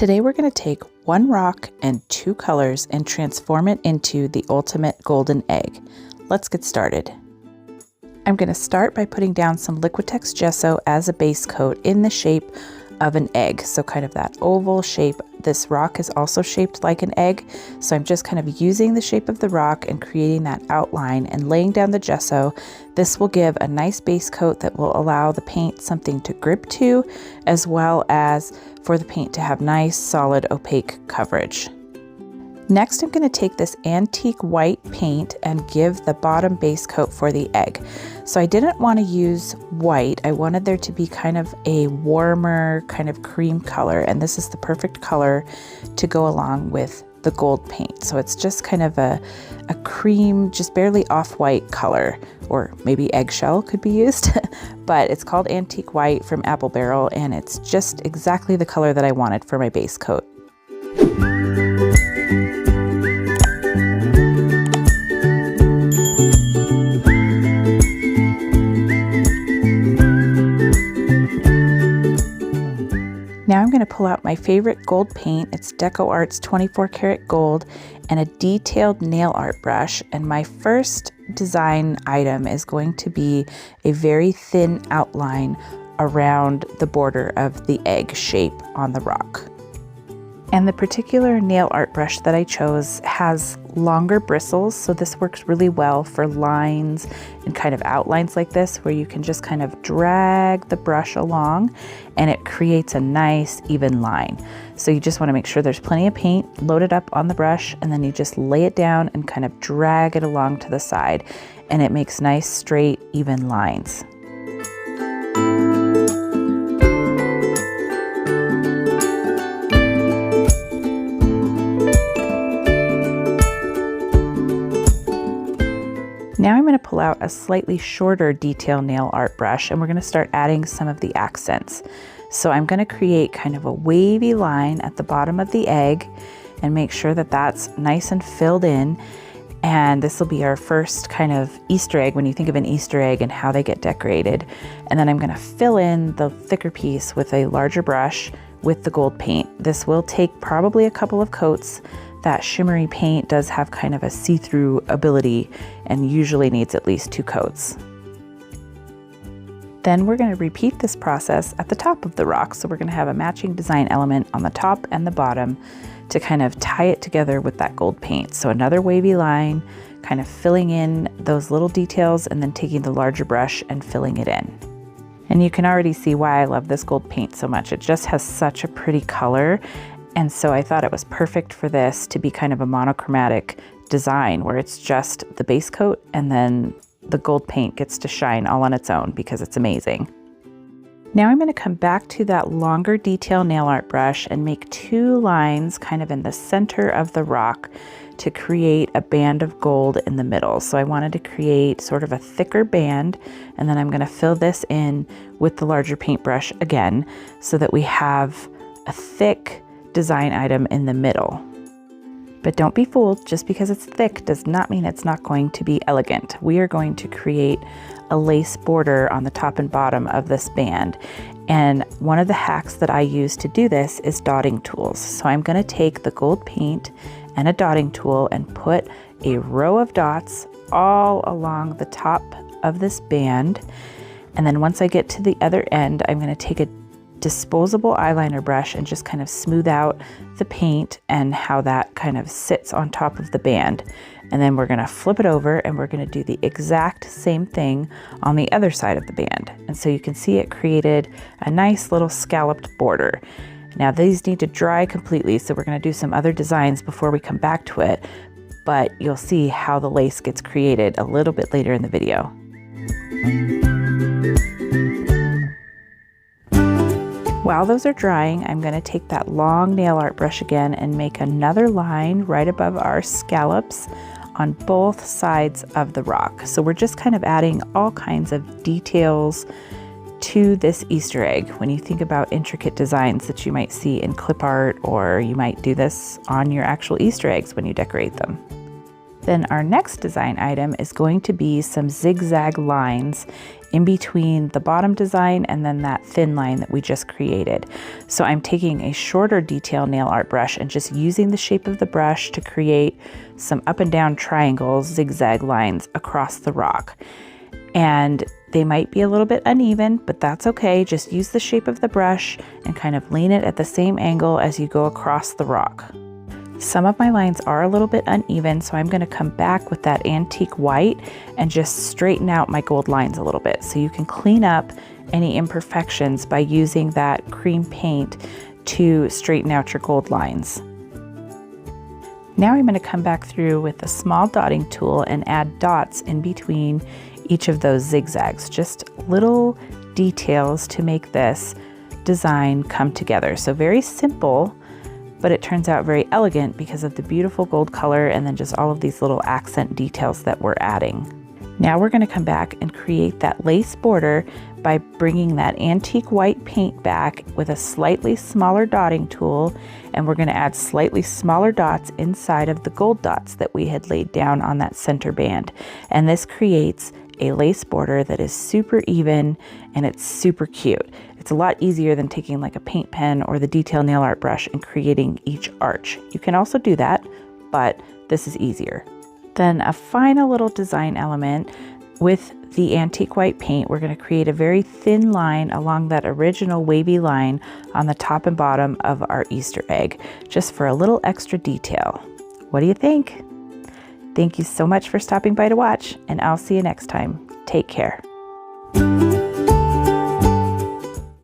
Today we're going to take one rock and two colors and transform it into the ultimate golden egg. Let's get started. I'm going to start by putting down some Liquitex gesso as a base coat in the shape of an egg, so kind of that oval shape. This rock is also shaped like an egg, so I'm just kind of using the shape of the rock and creating that outline and laying down the gesso. This will give a nice base coat that will allow the paint something to grip to, as well as for the paint to have nice, solid, opaque coverage. Next, I'm going to take this antique white paint and give the bottom base coat for the egg. So I didn't want to use white. I wanted there to be kind of a warmer kind of cream color, and this is the perfect color to go along with the gold paint. So it's just kind of a cream, just barely off-white color, or maybe eggshell could be used, but it's called Antique White from Apple Barrel, and it's just exactly the color that I wanted for my base coat. Now I'm going to pull out my favorite gold paint. It's Deco Art's 24 karat gold and a detailed nail art brush. And my first design item is going to be a very thin outline around the border of the egg shape on the rock. And the particular nail art brush that I chose has longer bristles, so this works really well for lines and kind of outlines like this, where you can just kind of drag the brush along and it creates a nice even line. So you just want to make sure there's plenty of paint loaded up on the brush, and then you just lay it down and kind of drag it along to the side, and it makes nice straight even lines. Now I'm going to pull out a slightly shorter detail nail art brush, and we're going to start adding some of the accents. So I'm going to create kind of a wavy line at the bottom of the egg and make sure that that's nice and filled in. And this will be our first kind of Easter egg when you think of an Easter egg and how they get decorated. And then I'm going to fill in the thicker piece with a larger brush with the gold paint. This will take probably a couple of coats. That shimmery paint does have kind of a see-through ability and usually needs at least 2 coats. Then we're going to repeat this process at the top of the rock. So we're going to have a matching design element on the top and the bottom to kind of tie it together with that gold paint. So another wavy line, kind of filling in those little details and then taking the larger brush and filling it in. And you can already see why I love this gold paint so much. It just has such a pretty color. And so I thought it was perfect for this to be kind of a monochromatic design where it's just the base coat and then the gold paint gets to shine all on its own because it's amazing. Now I'm going to come back to that longer detail nail art brush and make 2 lines kind of in the center of the rock to create a band of gold in the middle. So I wanted to create sort of a thicker band, and then I'm going to fill this in with the larger paintbrush again so that we have a thick design item in the middle. But don't be fooled, just because it's thick does not mean it's not going to be elegant. We are going to create a lace border on the top and bottom of this band. And one of the hacks that I use to do this is dotting tools. So I'm going to take the gold paint and a dotting tool and put a row of dots all along the top of this band. And then once I get to the other end, I'm going to take a disposable eyeliner brush and just kind of smooth out the paint and how that kind of sits on top of the band. And then we're going to flip it over and we're going to do the exact same thing on the other side of the band. And so you can see it created a nice little scalloped border. Now these need to dry completely, so we're going to do some other designs before we come back to it, but you'll see how the lace gets created a little bit later in the video. While those are drying, I'm going to take that long nail art brush again and make another line right above our scallops on both sides of the rock. So we're just kind of adding all kinds of details to this Easter egg. When you think about intricate designs that you might see in clip art, or you might do this on your actual Easter eggs when you decorate them. Then our next design item is going to be some zigzag lines in between the bottom design and then that thin line that we just created. So I'm taking a shorter detail nail art brush and just using the shape of the brush to create some up and down triangles, zigzag lines across the rock. And they might be a little bit uneven, but that's okay. Just use the shape of the brush and kind of lean it at the same angle as you go across the rock. Some of my lines are a little bit uneven, so I'm going to come back with that antique white and just straighten out my gold lines a little bit. So you can clean up any imperfections by using that cream paint to straighten out your gold lines. Now I'm going to come back through with a small dotting tool and add dots in between each of those zigzags, just little details to make this design come together. So very simple, but it turns out very elegant because of the beautiful gold color and then just all of these little accent details that we're adding. Now we're going to come back and create that lace border by bringing that antique white paint back with a slightly smaller dotting tool, and we're going to add slightly smaller dots inside of the gold dots that we had laid down on that center band. And this creates a lace border that is super even and it's super cute. It's a lot easier than taking like a paint pen or the detail nail art brush and creating each arch. You can also do that, but this is easier. Then a final little design element with the antique white paint, we're going to create a very thin line along that original wavy line on the top and bottom of our Easter egg, just for a little extra detail. What do you think? Thank you so much for stopping by to watch, and I'll see you next time. Take care.